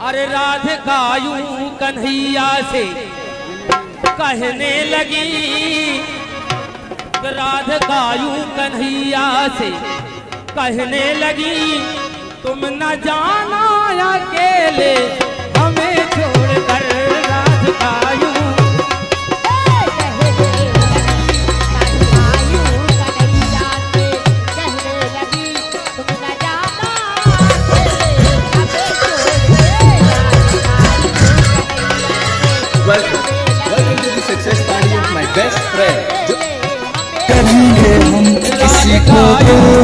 अरे राधिका यूं कन्हैया से कहने लगी, राधिका यूं कन्हैया से कहने लगी, तुम न जाना अकेले हमें छोड़कर। राधिका यूं Welcome to the success party of my best friend. करेंगे हम किसी को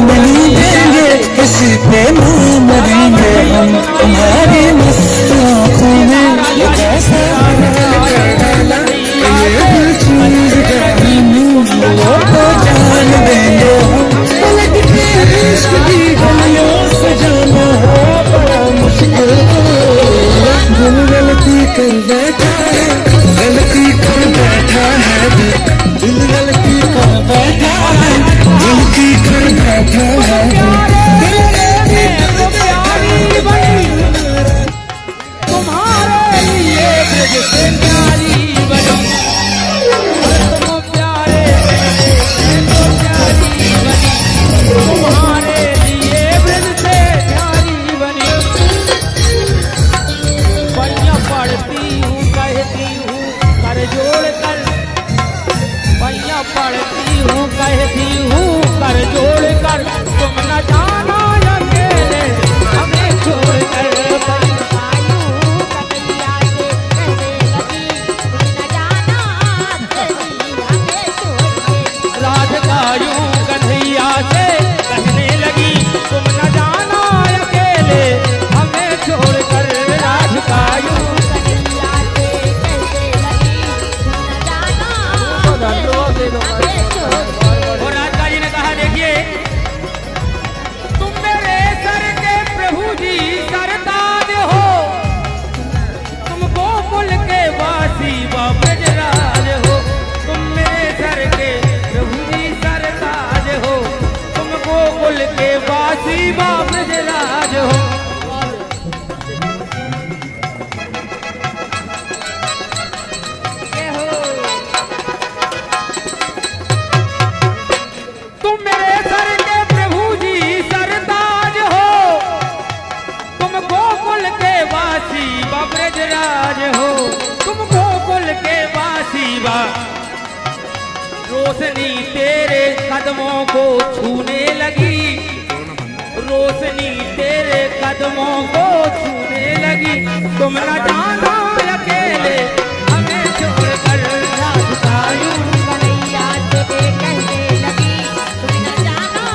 नहीं देंगे, किसी पे नहीं मरेंगे हम, तुम्हारी मस्त आँखों में ये कैसा ये चीज वो तो जान देंगे हम, पलट के इश्क की गलियों से जाना हो बड़ा मुश्किल। दिल गलती कर बैठा है, गलती कर बैठा है, दिल गलती कर बैठा है, गलती कर बैठा है। तुम्हारे लिए ब्रज से प्यारी बनी, तुम प्यारे तो प्यारी बनी, तुम्हारे लिए ब्रज से प्यारी बनी। पैया पढ़ती हूँ कहती हूँ कर जोड़ कर, पैया पढ़ती हूँ कहती हूँ कर जोड़ कर, तुम न जाना अकेले हमें छोड़ कर। राधिका यूं कन्हैया से कहने लगी, तुम न जाना अकेले हमें छोड़ कर। राधिका यूं और राधिका जी ने कहा, देखिए तुम मेरे सर के प्रभु जी सरताज हो, तुम गोकुल के वासी व ब्रजराज हो, तुम मेरे सर के प्रभु जी सरताज हो, तुम गोकुल के वासी व ब्रजराज हो। तुम मेरे सर के प्रभु जी सरताज हो, तुम गोकुल के वासी व ब्रजराज हो, तुम गोकुल के वासी व। रोशनी तेरे कदमों को छूने लगी, रोशनी तेरे कदमों को छूने लगी, तुम न जाना अकेले हमें छोड़ कर। राधिका यूं कन्हैया से कहने लगी, तुम न जाना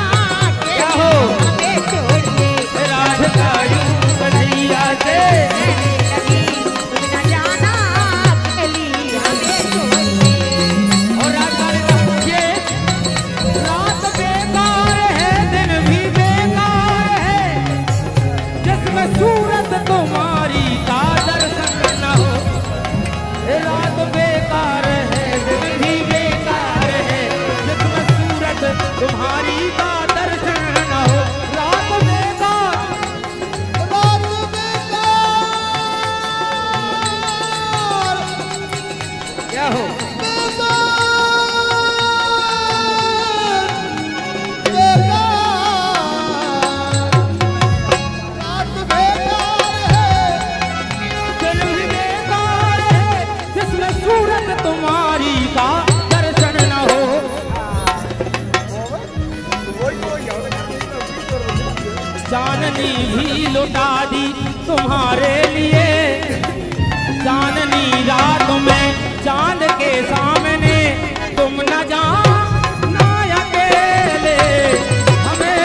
अकेले हमें छोड़ के। राधिका यूं कन्हैया से कहने लगी, तुम न जाना अकेले हमें छोड़ के। और राधिका ने कहा, ये रात बेकार है दिन भी बेकार है, जिसमें सूरत तुम्हारी का दर्शन न हो। रात बेकार है दिन भी बेकार है, जिसमें सूरत तुम्हारी का दर्शन न हो। रात बेकार, रात बेकार क्या हो तुम्हारी का दर्शन न हो। चांदनी भी लुटा दी तुम्हारे लिए, चांदनी रात में चांद के सामने, तुम न जाना अकेले हमें।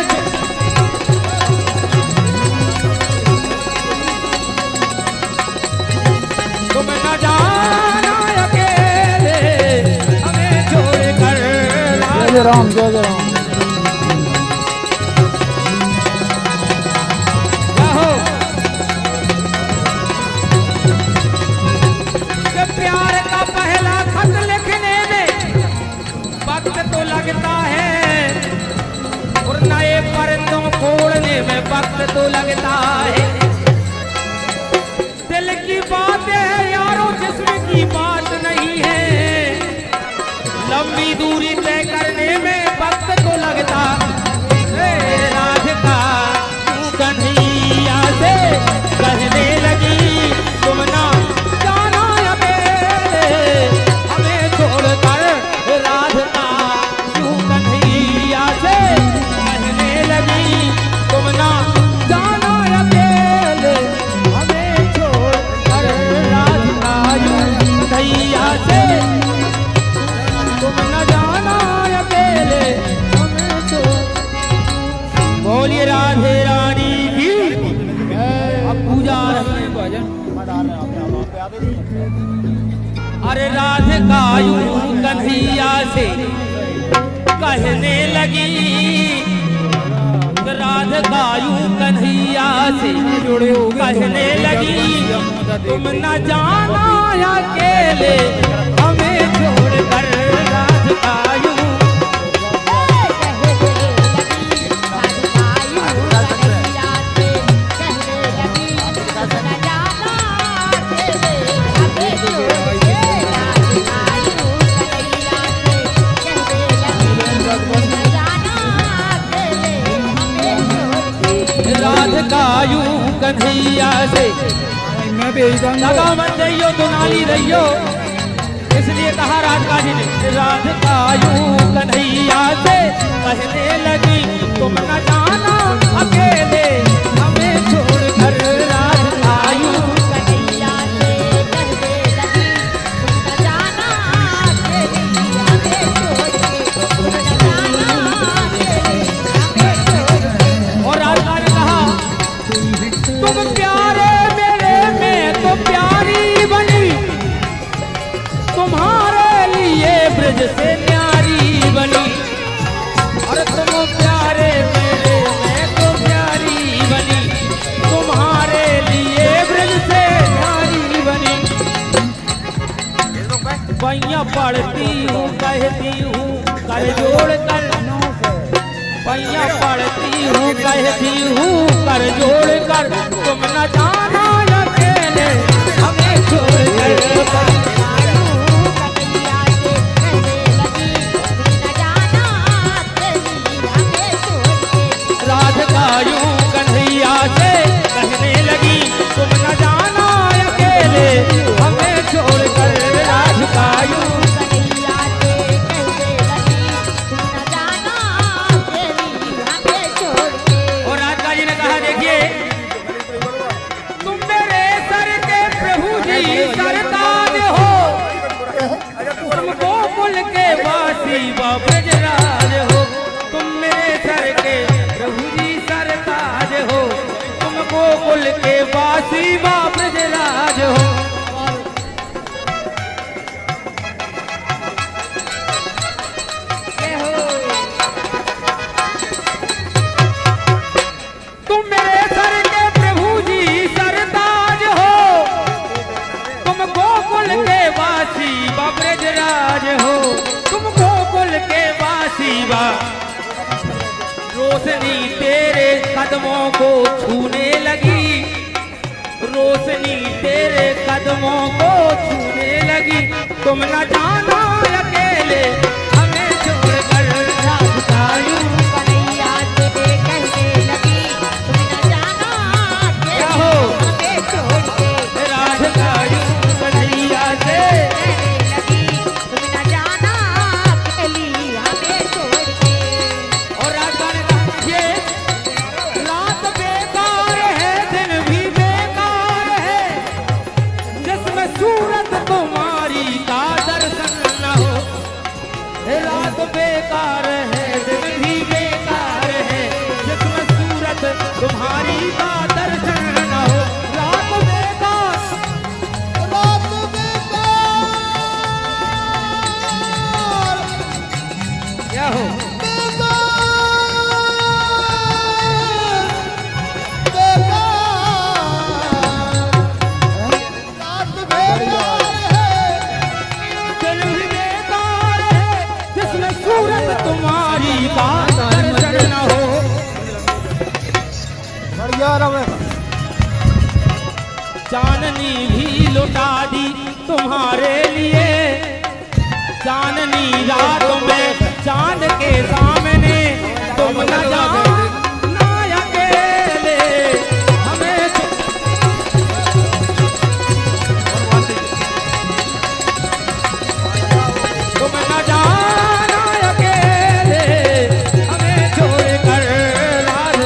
तुम न जाना अकेले हमें छोड़ कर। जय राम जय राम। प्यार का पहला खत लिखने में वक्त तो लगता है, और नए परिंदों को उड़ने में वक्त तो लगता है। की बात है यारों जिस्म की बात नहीं है। लंबी दूरी तय करने में वक्त तो लगता राधिका तू कन्हैया से कहने लगी तुम ना जाना अकेले हमें छोड़कर। राधिका तू कन्हैया से कहने लगी तुम ना जाना अकेले हमें छोड़कर। राधिका तू कन्हैया से तुम न जाना अकेले हमें छोड़। बोलिए राधे रानी की। अब पूजा रहे भजन। अरे राधिका यूं कन्हैया से कहने लगी। राधिका यूं कन्हैया से कहने लगी तुम न जाना अकेले हमें छोड़कर। राधिका यूं राधिका यूं कन्हैया से लगा मत रहियो तो नाली रहियो, इसलिए कहा राधिका जी ने। राधिका यूं कन्हैया से कहने लगी तुम न जाना अकेले हमें छोड़कर। राधिका यूं कन्हैया से कहने लगी तुम न जाना अकेले हमें छोड़ के। तुम न जाना अकेले हमें छोड़ के। और राधिका ने कहा तुम प्यारे मेरे में तो प्यारी बनी, तुम्हारे लिए ब्रज से न्यारी बनी। और तुम प्यारे मेरे में तो प्यारी बनी, तुम्हारे लिए ब्रज से न्यारी बनी। पैया पढ़ती हूँ कहती हूँ कर जोड़ कर। पैया पढ़ती हूँ कहती हूँ कर जोड़ कर तुम न जाना अकेले हमें छोड़ कर। कन्हैया से कहने लगी तुम न जाना अकेले हमें छोड़ के। राधिका यूं कन्हैया से कहने लगी तुम न जाना अकेले हमें छोड़ कर। राधिका यूं कन्हैया से कहने लगी तुम न जाना अकेले हमें छोड़ के। और राधिका जी ने कहा देखिए तुम मेरे सर के प्रभु जी सरताज हो, तुम गोकुल के वासी व ब्रजराज हो। तुम मेरे सर के प्रभु जी सरताज हो, तुम गोकुल के वासी व ब्रजराज हो। तुम मेरे सर के प्रभु जी सरताज हो, तुम गोकुल के वासी व ब्रजराज हो। तुम गोकुल के वासी व रोशनी तेरे कदमों को छूने लगी, रोशनी तेरे कदमों को छूने लगी। तुम न जाना अकेले हमें छोड़कर। राधिका यूं कन्हैया से कहने लगी तुम न जाना क्या हो? अकेले हमें छोड़ के। राधिका यूं कन्हैया से कहने लगी तुम न जाना अकेले हमें छोड़ के। और राधिका ने कहा ये रात बेकार है दिन भी बेकार है, जिसमें सूरत तुम्हारी का दर्शन न हो। रात बेकार है दिन भी बेकार है, जिसमें सूरत तुम्हारी का दर्शन न हो। रात बेकार क्या हो? दिल भी बेकार है जिसमें सूरत तुम्हारी का दर्शन न हो। चांदनी भी लुटा दी तुम्हारे लिए, चांदनी रातों में चांद के सामने तुम न जाना अकेले हमें तुम न जाना अकेले हमें छोड़ कर राज।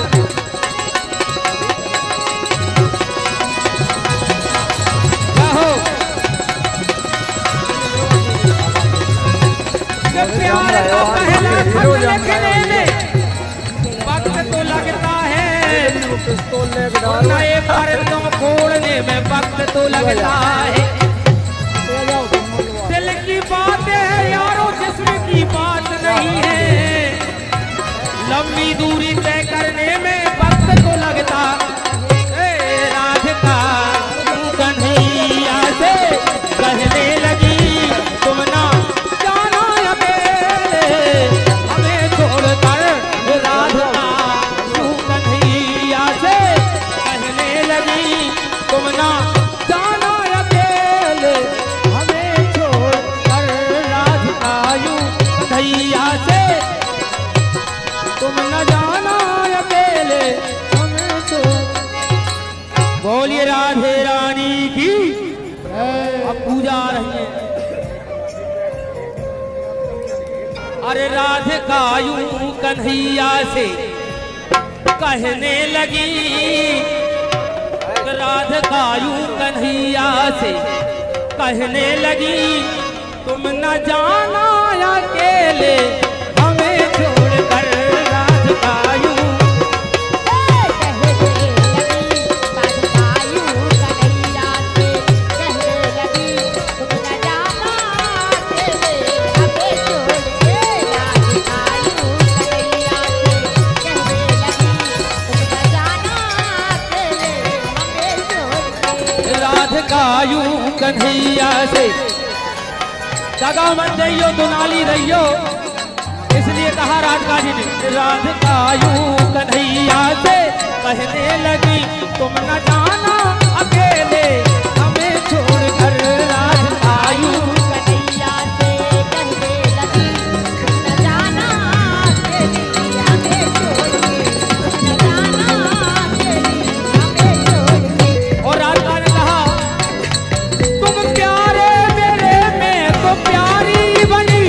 कहो जब प्यार का पहला खत लिखने में वक्त तो लगता है, और नए पर्दों खोलने में वक्त तो लगता है। दिल की बात है यारों जिस्म की बात नहीं है, लंबी दूरी तय करने में वक्त तो लगता। राधिका तू कन्हैया से कहने लगी तुम ना जाना अकेले हमें छोड़कर। राधिका तू कन्हैया से कहने लगी तुम ना जाना अकेले हमें छोड़कर। राधिका यूं कन्हैया से तुम न जाना अकेले हमें छोड़। बोलिए राधे रानी की। अब पूजा आ रही है। अरे राधिका यूं कन्हैया से कहने लगी, राधिका यूं कन्हैया से कहने लगी तुम न जाना अकेले हमें छोड़कर। राधिका यूं राधिका यूं कन्हैया से दगा मत जाइयो दुनाली रहियो, इसलिए कहा राधिका जी ने। राधिका यूं कन्हैया से कहने लगी तुम न जाना अकेले हमें छोड़कर। राधिका यूं कन्हैया से कहने लगी तुम न जाना अकेले हमें छोड़ के, तुम न जाना अकेले हमें छोड़ के। और राधिका ने कहा तुम प्यारे मेरे में तो प्यारी बनी,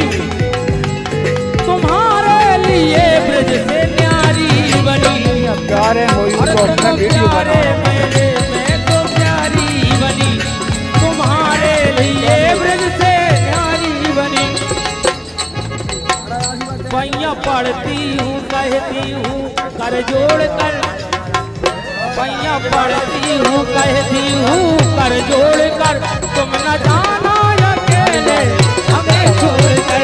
तुम्हारे लिए ब्रज से न्यारी बनी। प्यारे हो और तो अपना तुम वीडियो प्यारे बना। मेरे में तो प्यारी बनी, तुम्हारे लिए ब्रज से न्यारी बनी। पैया पढ़ती हूँ कहती हूँ कर जोड़ कर, पैया पढ़ती हूँ कहती हूँ कर जोड़ कर तुम न जाना अकेले हमें छोड़ कर।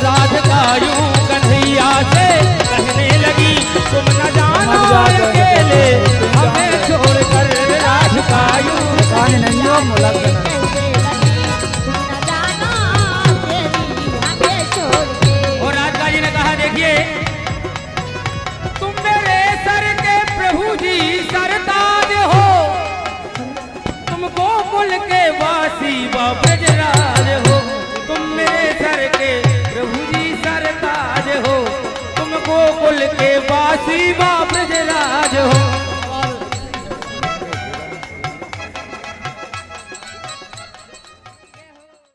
राधिका यूं कन्हैया से कहने लगी तुम न जाना अकेले हमें छोड़ कर। राधिका यूं और राधिका जी ने कहा देखिए तुम मेरे सर के प्रभु जी सरताज हो, तुम गोकुल के वासी व ब्रजराज हो। तुम मेरे सर के प्रभु जी सरताज हो, तुम गोकुल के वासी व